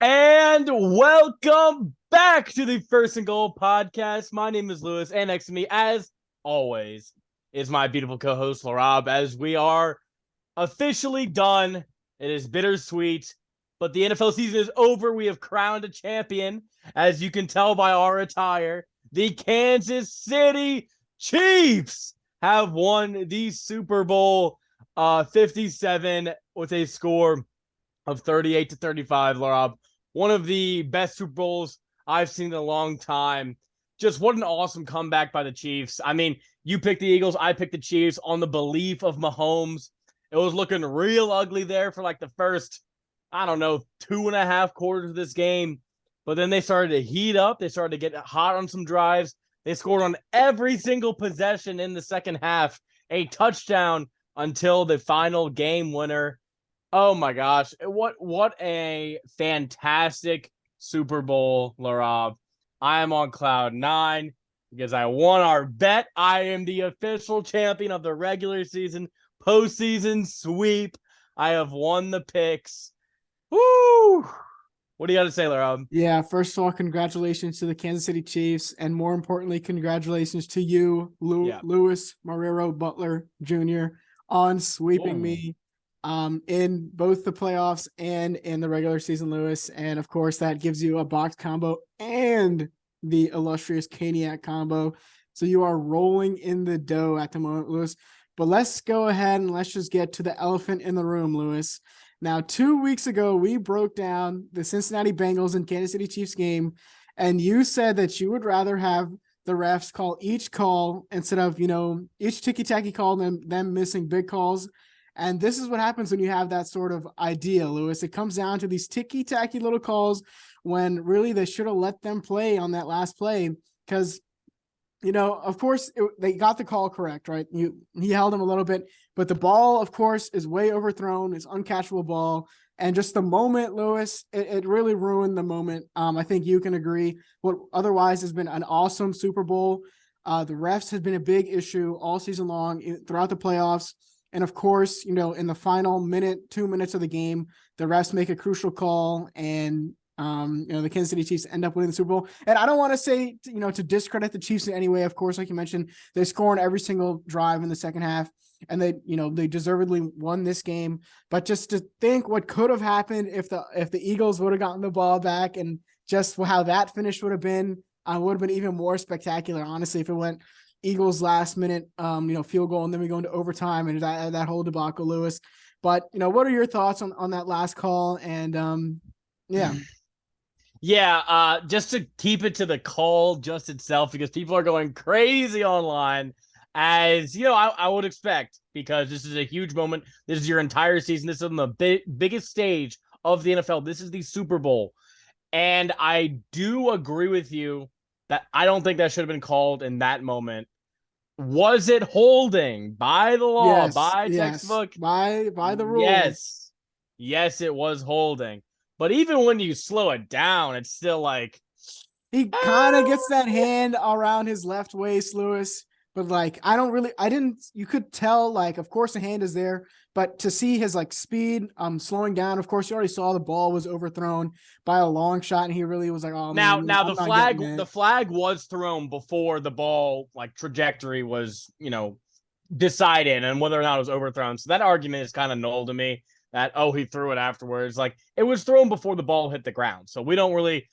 And welcome back to the First and Goal podcast. My name is Lewis, and next to me, as always, is my beautiful co-host Laraib. As we are officially done, it is bittersweet, but the NFL season is over. We have crowned a champion, as you can tell by our attire. The Kansas City Chiefs have won the Super Bowl 57 with a score of 38-35, Laraib. One of the best Super Bowls I've seen in a long time. Just what an awesome comeback by the Chiefs. I mean, you picked the Eagles, I picked the Chiefs on the belief of Mahomes. It was looking real ugly there for like the first, I don't know, 2.5 quarters of this game. But then they started to heat up. They started to get hot on some drives. They scored on every single possession in the second half, a touchdown until the final game winner. Oh my gosh. What a fantastic Super Bowl, Laraib. I am on cloud 9 because I won our bet. I am the official champion of the regular season postseason sweep. I have won the picks. Woo! What do you got to say, Laraib? Yeah, first of all, congratulations to the Kansas City Chiefs, and more importantly, congratulations to you, Louis Marrero Butler Jr., on sweeping me in both the playoffs and in the regular season, Lewis. And of course, that gives you a box combo and the illustrious Caniac combo. So you are rolling in the dough at the moment, Lewis. But let's go ahead and let's just get to the elephant in the room, Lewis. Now, 2 weeks ago, we broke down the Cincinnati Bengals and Kansas City Chiefs game, and you said that you would rather have the refs call each call instead of, each ticky-tacky call, them missing big calls. And this is what happens when you have that sort of idea, Lewis. It comes down to these ticky-tacky little calls when really they should have let them play on that last play because, of course, they got the call correct, right? He held him a little bit, but the ball, of course, is way overthrown. It's uncatchable ball. And just the moment, Lewis, it really ruined the moment. I think you can agree. What otherwise has been an awesome Super Bowl. The refs have been a big issue all season long throughout the playoffs. And of course, in the final 2 minutes of the game, the refs make a crucial call and, the Kansas City Chiefs end up winning the Super Bowl. And I don't want to say, to discredit the Chiefs in any way. Of course, like you mentioned, they score on every single drive in the second half and they deservedly won this game. But just to think what could have happened if the Eagles would have gotten the ball back and just how that finish would have been even more spectacular, honestly, if it went Eagles last minute, field goal, and then we go into overtime and that whole debacle, Lewis. But, what are your thoughts on that last call? And, yeah. Yeah, just to keep it to the call just itself, because people are going crazy online, as, I would expect, because this is a huge moment. This is your entire season. This is on the biggest stage of the NFL. This is the Super Bowl. And I do agree with you that I don't think that should have been called in that moment. Was it holding by the law, by textbook? By the rules. Yes, it was holding. But even when you slow it down, it's still like he kind of gets that hand around his left waist, Lewis. But you could tell, of course the hand is there, but to see his speed slowing down, of course you already saw the ball was overthrown by a long shot and he really was like, oh now man, the flag was thrown before the ball trajectory was, decided and whether or not it was overthrown. So that argument is kind of null to me that, he threw it afterwards. It was thrown before the ball hit the ground. So we don't really,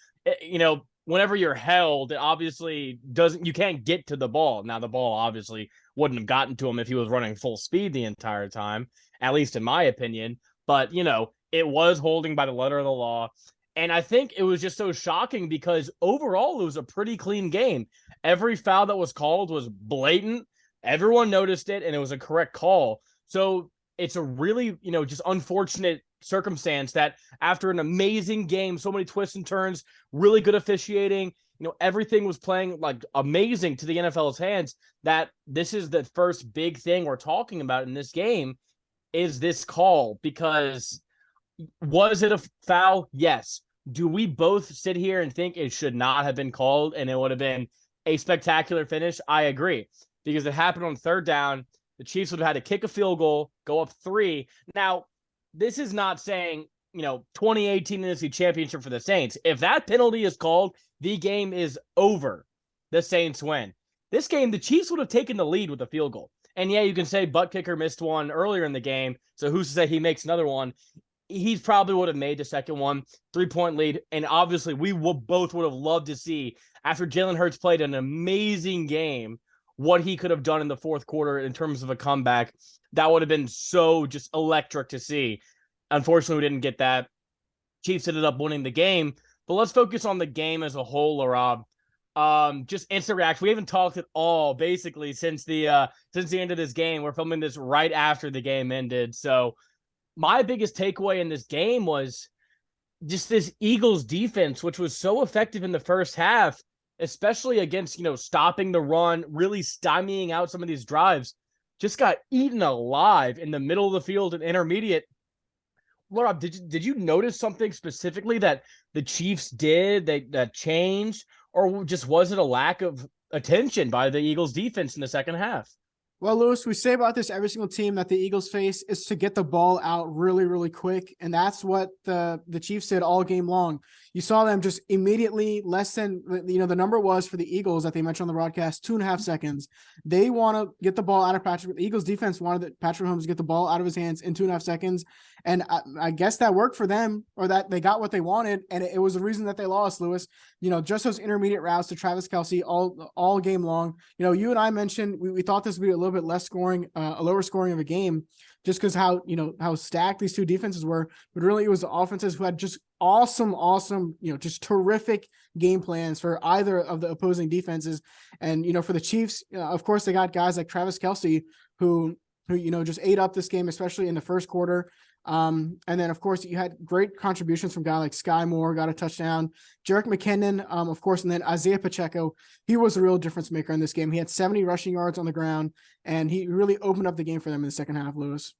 whenever you're held, it obviously you can't get to the ball. Now, the ball obviously wouldn't have gotten to him if he was running full speed the entire time, at least in my opinion. But, it was holding by the letter of the law. And I think it was just so shocking because overall it was a pretty clean game. Every foul that was called was blatant. Everyone noticed it, and it was a correct call. So it's a really, just unfortunate circumstance that after an amazing game, so many twists and turns, really good officiating, everything was playing amazing to the NFL's hands, that this is the first big thing we're talking about in this game is this call. Because was it a foul? Yes. Do we both sit here and think it should not have been called and it would have been a spectacular finish? I agree, because it happened on third down. The Chiefs would have had to kick a field goal, go up 3. Now, this is not saying, 2018 NFC Championship for the Saints. If that penalty is called, the game is over. The Saints win. This game, the Chiefs would have taken the lead with a field goal. And yeah, you can say butt kicker missed one earlier in the game, so who's to say he makes another one? He probably would have made the second one, 3-point lead. And obviously, both would have loved to see, after Jalen Hurts played an amazing game, what he could have done in the fourth quarter in terms of a comeback. That would have been so just electric to see. Unfortunately, we didn't get that. Chiefs ended up winning the game. But let's focus on the game as a whole, Laraib. Just instant reaction. We haven't talked at all, basically, since the end of this game. We're filming this right after the game ended. So my biggest takeaway in this game was just this Eagles defense, which was so effective in the first half, especially against, stopping the run, really stymieing out some of these drives, just got eaten alive in the middle of the field and intermediate. Laura, did you notice something specifically that the Chiefs did that changed, or just was it a lack of attention by the Eagles defense in the second half? Well, Lewis, we say about this every single team that the Eagles face is to get the ball out really, really quick. And that's what the Chiefs did all game long. You saw them just immediately less than, the number was for the Eagles that they mentioned on the broadcast, 2.5 seconds. They want to get the ball out of Patrick. The Eagles defense wanted Patrick Mahomes to get the ball out of his hands in 2.5 seconds. And I guess that worked for them, or that they got what they wanted. And it was the reason that they lost, Lewis. Just those intermediate routes to Travis Kelce all game long. You and I mentioned we thought this would be a little bit less scoring, a lower scoring of a game, just because how stacked these two defenses were. But really, it was the offenses who had just awesome, just terrific game plans for either of the opposing defenses. And for the Chiefs, of course, they got guys like Travis Kelce who just ate up this game, especially in the first quarter. And then, of course, you had great contributions from guys like Sky Moore, got a touchdown. Jerick McKinnon, of course, and then Isaiah Pacheco. He was a real difference maker in this game. He had 70 rushing yards on the ground, and he really opened up the game for them in the second half, Lewis.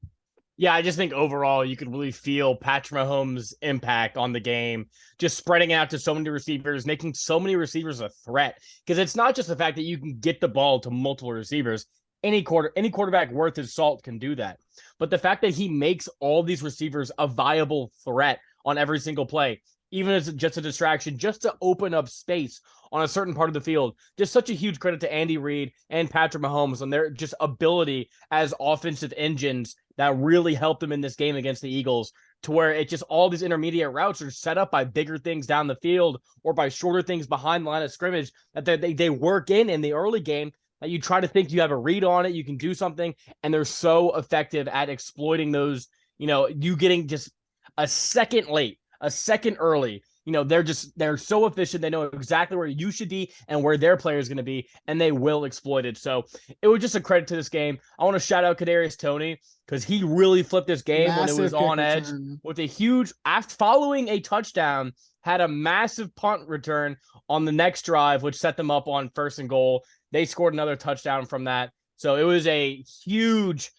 Yeah, I just think overall you could really feel Patrick Mahomes' impact on the game, just spreading out to so many receivers, making so many receivers a threat. Because it's not just the fact that you can get the ball to multiple receivers. Any quarterback worth his salt can do that. But the fact that he makes all these receivers a viable threat on every single play, even as just a distraction, just to open up space on a certain part of the field, just such a huge credit to Andy Reid and Patrick Mahomes on their just ability as offensive engines that really helped them in this game against the Eagles, to where it just all these intermediate routes are set up by bigger things down the field or by shorter things behind the line of scrimmage that they work in the early game, that you try to think you have a read on it, you can do something, and they're so effective at exploiting those, you getting just a second late, a second early. They're so efficient. They know exactly where you should be and where their player is going to be, and they will exploit it. So it was just a credit to this game. I want to shout out Kadarius Toney, because he really flipped this game when it was on edge with a huge, after following a touchdown, had a massive punt return on the next drive, which set them up on 1st and goal. They scored another touchdown from that. So it was a huge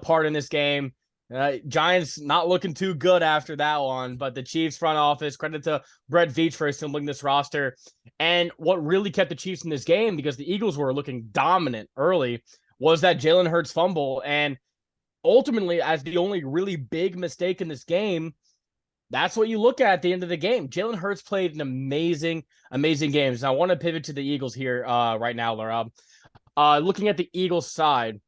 part in this game. Giants not looking too good after that one, but the Chiefs front office, credit to Brett Veach for assembling this roster. And what really kept the Chiefs in this game, because the Eagles were looking dominant early, was that Jalen Hurts fumble. And ultimately, as the only really big mistake in this game, that's what you look at the end of the game. Jalen Hurts played an amazing game. And I want to pivot to the Eagles here right now, Laraib. Looking at the Eagles side,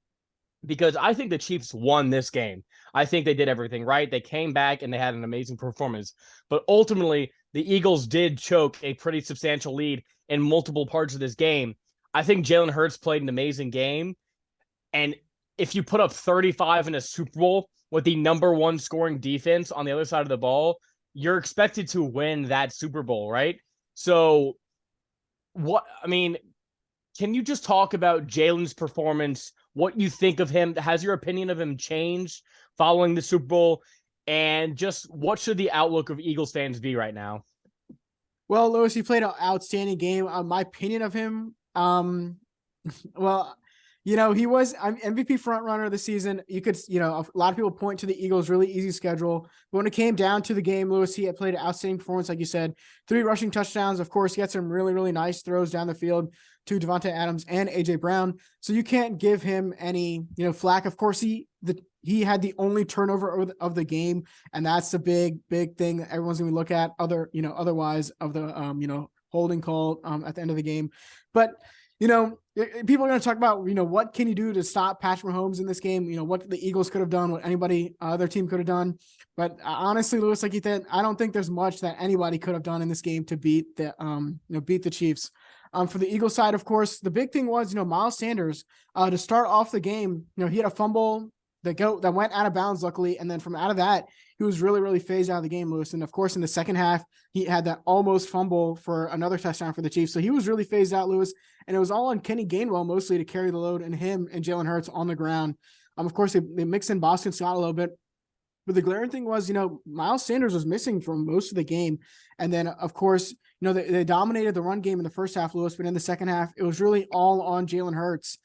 because I think the Chiefs won this game. I think they did everything right. They came back and they had an amazing performance. But ultimately, the Eagles did choke a pretty substantial lead in multiple parts of this game. I think Jalen Hurts played an amazing game. And if you put up 35 in a Super Bowl with the number one scoring defense on the other side of the ball, you're expected to win that Super Bowl, right? So, can you just talk about Jalen's performance, what you think of him? Has your opinion of him changed following the Super Bowl? And just what should the outlook of Eagles fans be right now? Well, Lewis, he played an outstanding game. My opinion of him, he was MVP frontrunner this season. You could, a lot of people point to the Eagles' really easy schedule. But when it came down to the game, Lewis, he had played an outstanding performance, like you said. 3 rushing touchdowns. Of course, he had some really, really nice throws down the field to Devontae Adams and A.J. Brown. So you can't give him any, flack. Of course, the he had the only turnover of the game, and that's the big thing that everyone's going to look at. Otherwise of the holding call at the end of the game, but. People are going to talk about, what can you do to stop Patrick Mahomes in this game? What the Eagles could have done, what anybody, other team could have done. But honestly, Lewis, like you said, I don't think there's much that anybody could have done in this game to beat the Chiefs. For the Eagles side, of course, the big thing was, Miles Sanders, to start off the game, he had a fumble that went out of bounds, luckily. And then from out of that, he was really, really phased out of the game, Lewis. And of course, in the second half, he had that almost fumble for another touchdown for the Chiefs. So he was really phased out, Lewis. And it was all on Kenny Gainwell mostly to carry the load, and him and Jalen Hurts on the ground. Of course, they mixed in Boston Scott a little bit. But the glaring thing was, Miles Sanders was missing from most of the game. And then, of course, they dominated the run game in the first half, Lewis, but in the second half, it was really all on Jalen Hurts,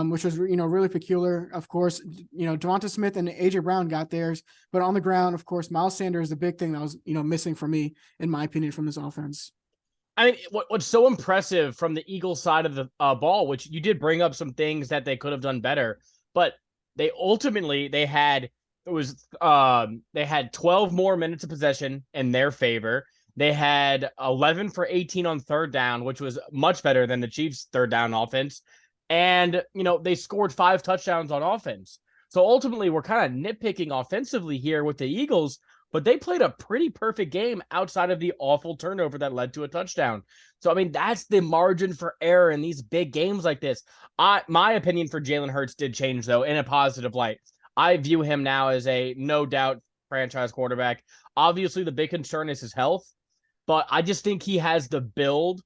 which was, really peculiar. Of course, Devonta Smith and A.J. Brown got theirs, but on the ground, of course, Miles Sanders, the big thing that was, missing for me, in my opinion, from this offense. I mean, what's so impressive from the Eagles side of the ball, which you did bring up some things that they could have done better, but they had 12 more minutes of possession in their favor. They had 11 for 18 on third down, which was much better than the Chiefs' third down offense. And, they scored 5 touchdowns on offense. So ultimately, we're kind of nitpicking offensively here with the Eagles, but they played a pretty perfect game outside of the awful turnover that led to a touchdown. So, I mean, that's the margin for error in these big games like this. My opinion for Jalen Hurts did change, though, in a positive light. I view him now as a no doubt franchise quarterback. Obviously, the big concern is his health, but I just think he has the build,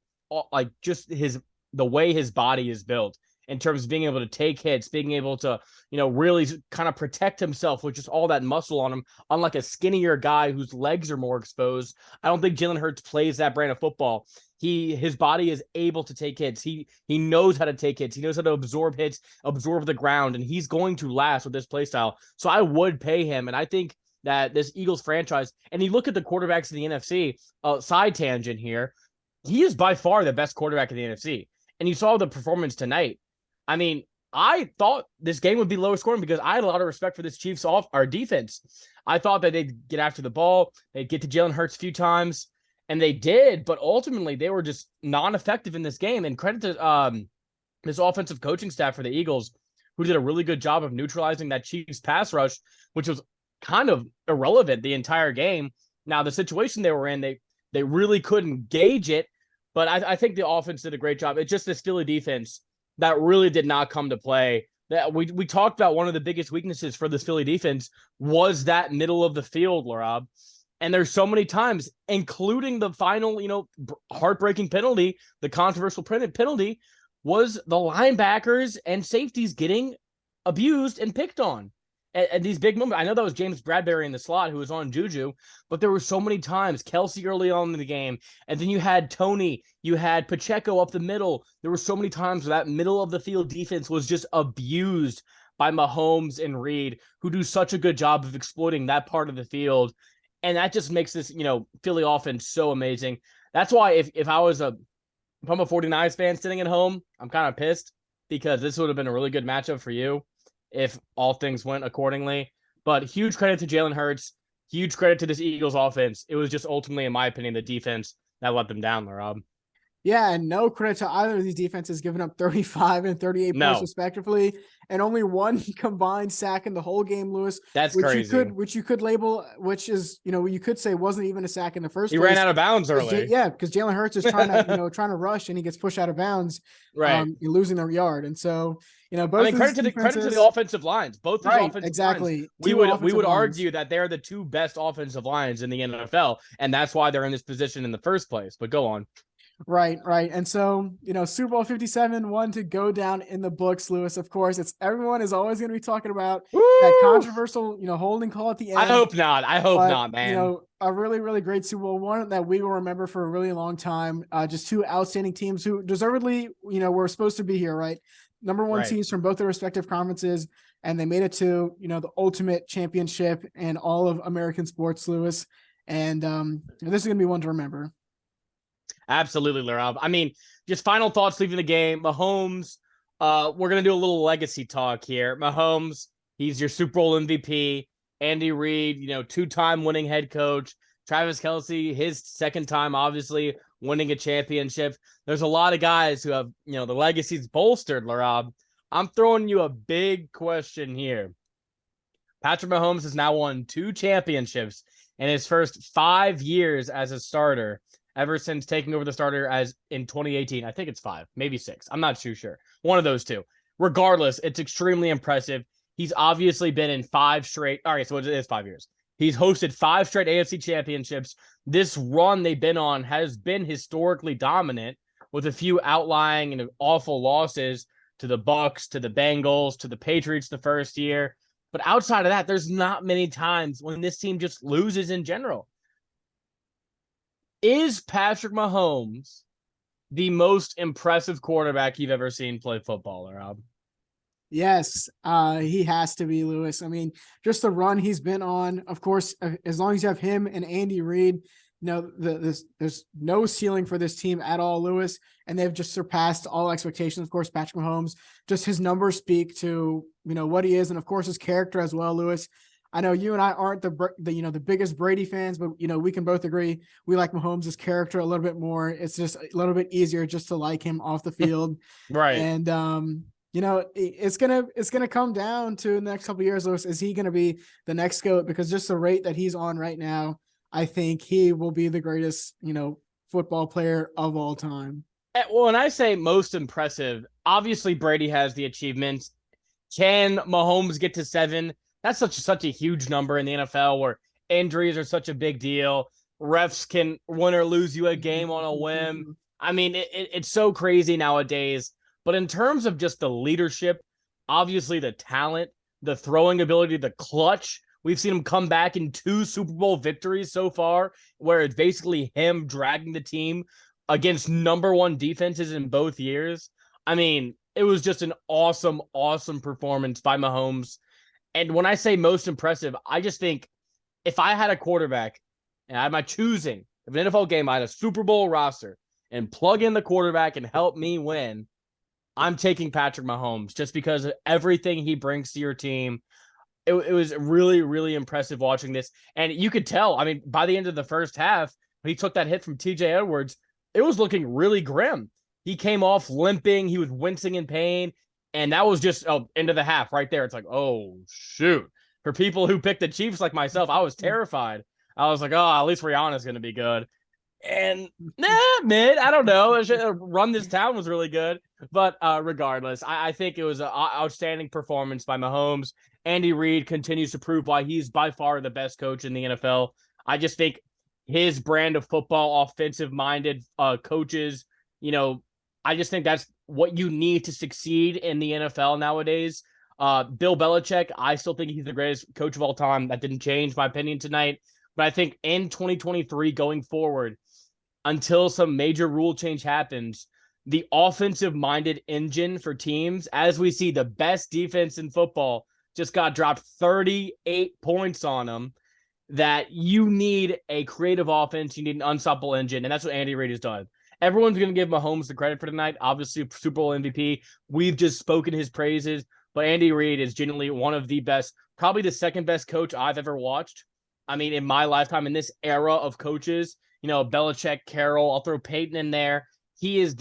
like just the way his body is built in terms of being able to take hits, being able to, really kind of protect himself with just all that muscle on him, unlike a skinnier guy whose legs are more exposed. I don't think Jalen Hurts plays that brand of football. His body is able to take hits. He knows how to take hits. He knows how to absorb hits, absorb the ground, and he's going to last with this play style. So I would pay him, and I think that this Eagles franchise, and you look at the quarterbacks in the NFC, side tangent here, he is by far the best quarterback in the NFC. And you saw the performance tonight. I mean, I thought this game would be lower scoring because I had a lot of respect for this Chiefs our defense. I thought that they'd get after the ball, they'd get to Jalen Hurts a few times, and they did, but ultimately they were just non-effective in this game. And credit to this offensive coaching staff for the Eagles, who did a really good job of neutralizing that Chiefs pass rush, which was kind of irrelevant the entire game. Now, the situation they were in, they really couldn't gauge it, but I think the offense did a great job. It's just this Philly defense that really did not come to play. That we talked about one of the biggest weaknesses for this Philly defense was that middle of the field, Laraib. And there's so many times, including the final, heartbreaking penalty, the controversial penalty, was the linebackers and safeties getting abused and picked on. And these big moments, I know that was James Bradbury in the slot who was on Juju, but there were so many times, Kelsey early on in the game, and then you had Tony, you had Pacheco up the middle. There were so many times where that middle of the field defense was just abused by Mahomes and Reid, who do such a good job of exploiting that part of the field. And that just makes this, Philly offense so amazing. That's why if I'm a 49ers fan sitting at home, I'm kind of pissed because this would have been a really good matchup for you if all things went accordingly. But huge credit to Jalen Hurts. Huge credit to this Eagles offense. It was just ultimately, in my opinion, the defense that let them down, Rob. Yeah, and no credit to either of these defenses, giving up 35 and 38 points respectively, and only one combined sack in the whole game, Lewis. That's crazy. Which you could label, which is, you could say wasn't even a sack in the first place. He ran out of bounds early. Because Jalen Hurts is trying to, trying to rush, and he gets pushed out of bounds, right? Losing their yard. And so, both credit to the offensive lines. Both these offensive exactly. lines. We would argue that they're the two best offensive lines in the NFL, and that's why they're in this position in the first place. But go on. Right. And so, Super Bowl 57, one to go down in the books, Lewis. Of course, everyone is always going to be talking about that controversial, holding call at the end. I hope not, man. A really, really great Super Bowl, one that we will remember for a really long time. Just two outstanding teams who deservedly, were supposed to be here, right? Number one teams from both their respective conferences, and they made it to, the ultimate championship in all of American sports, Lewis. And this is going to be one to remember. Absolutely, Laraib. I mean, just final thoughts leaving the game. Mahomes, we're going to do a little legacy talk here. Mahomes, He's your Super Bowl MVP. Andy Reid, two-time winning head coach. Travis Kelce, his second time, obviously, winning a championship. There's a lot of guys who have, the legacies bolstered, Laraib. I'm throwing you a big question here. Patrick Mahomes has now won 2 championships in his first 5 years as a starter, ever since taking over the starter as in 2018. I think it's 5, maybe 6. I'm not too sure. One of those two. Regardless, it's extremely impressive. He's obviously been in 5 straight. All right, so it is 5 years. He's hosted 5 straight AFC championships. This run they've been on has been historically dominant, with a few outlying and awful losses to the Bucs, to the Bengals, to the Patriots the first year. But outside of that, there's not many times when this team just loses in general. Is Patrick Mahomes the most impressive quarterback you've ever seen play football, Rob? Yes, he has to be, Lewis. I mean, just the run he's been on, of course, as long as you have him and Andy Reid, there's no ceiling for this team at all, Lewis, and they've just surpassed all expectations. Of course, Patrick Mahomes, just his numbers speak to, what he is, and of course his character as well, Lewis. I know you and I aren't the biggest Brady fans, but we can both agree we like Mahomes' character a little bit more. It's just a little bit easier just to like him off the field. Right. And it's gonna come down to the next couple of years, Lewis. Is he gonna be the next GOAT? Because just the rate that he's on right now, I think he will be the greatest, football player of all time. Well, when I say most impressive, obviously Brady has the achievements. Can Mahomes get to 7? That's such a huge number in the NFL, where injuries are such a big deal. Refs can win or lose you a game on a whim. I mean, it's so crazy nowadays. But in terms of just the leadership, obviously the talent, the throwing ability, the clutch, we've seen him come back in 2 Super Bowl victories so far, where it's basically him dragging the team against number 1 defenses in both years. I mean, it was just an awesome, awesome performance by Mahomes. And when I say most impressive, I just think if I had a quarterback and I had my choosing of an NFL game, I had a Super Bowl roster and plug in the quarterback and help me win, I'm taking Patrick Mahomes just because of everything he brings to your team. It was really, really impressive watching this. And you could tell, I mean, by the end of the first half, when he took that hit from TJ Edwards, it was looking really grim. He came off limping. He was wincing in pain. And that was just end of the half right there. It's like, oh, shoot. For people who picked the Chiefs like myself, I was terrified. I was like, oh, at least Rihanna's going to be good. And mid, I don't know. Run This Town was really good. But regardless, I think it was an outstanding performance by Mahomes. Andy Reid continues to prove why he's by far the best coach in the NFL. I just think his brand of football, offensive-minded coaches, I just think that's what you need to succeed in the NFL nowadays. Bill Belichick, I still think he's the greatest coach of all time. That didn't change my opinion tonight. But I think in 2023 going forward, until some major rule change happens, the offensive-minded engine for teams, as we see the best defense in football, just got dropped 38 points on them, that you need a creative offense, you need an unstoppable engine, and that's what Andy Reid has done. Everyone's going to give Mahomes the credit for tonight. Obviously, Super Bowl MVP. We've just spoken his praises, but Andy Reid is genuinely one of the best, probably the second best coach I've ever watched. I mean, in my lifetime, in this era of coaches, Belichick, Carroll, I'll throw Peyton in there. He is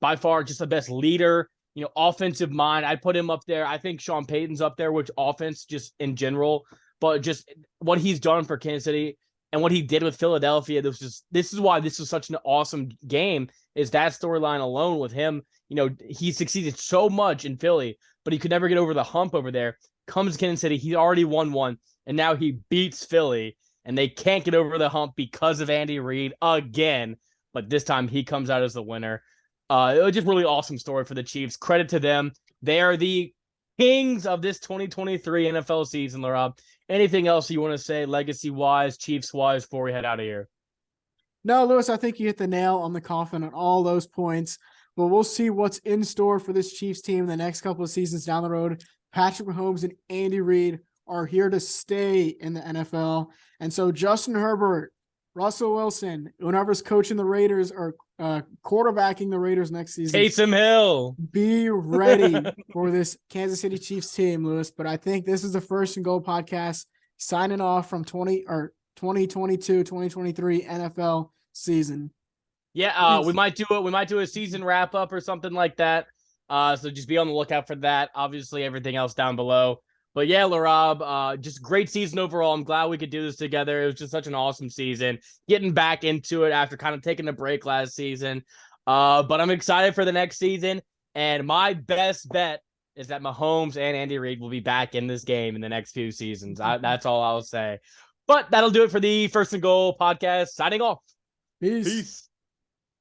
by far just the best leader, offensive mind. I'd put him up there. I think Sean Payton's up there, which offense just in general, but just what he's done for Kansas City and what he did with Philadelphia. This is why this was such an awesome game, is that storyline alone with him. He succeeded so much in Philly, but he could never get over the hump over there. Comes to Kansas City, he already won one, and now he beats Philly, and they can't get over the hump because of Andy Reid again. But this time he comes out as the winner. It was just really awesome story for the Chiefs. Credit to them. They are the kings of this 2023 NFL season, Laraib. Anything else you want to say legacy-wise, Chiefs-wise, before we head out of here? No, Lewis, I think you hit the nail on the coffin on all those points. But we'll see what's in store for this Chiefs team in the next couple of seasons down the road. Patrick Mahomes and Andy Reid are here to stay in the NFL. And so Justin Herbert, Russell Wilson, whoever's coaching the Raiders or quarterbacking the Raiders next season. Taysom Hill. Be ready for this Kansas City Chiefs team, Lewis. But I think this is the First and Goal podcast signing off from 2022, 2023 NFL season. Yeah, we might do it. We might do a season wrap up or something like that. So just be on the lookout for that. Obviously, everything else down below. But yeah, Laraib, just great season overall. I'm glad we could do this together. It was just such an awesome season. Getting back into it after kind of taking a break last season. But I'm excited for the next season. And my best bet is that Mahomes and Andy Reid will be back in this game in the next few seasons. That's all I'll say. But that'll do it for the First and Goal podcast. Signing off. Peace.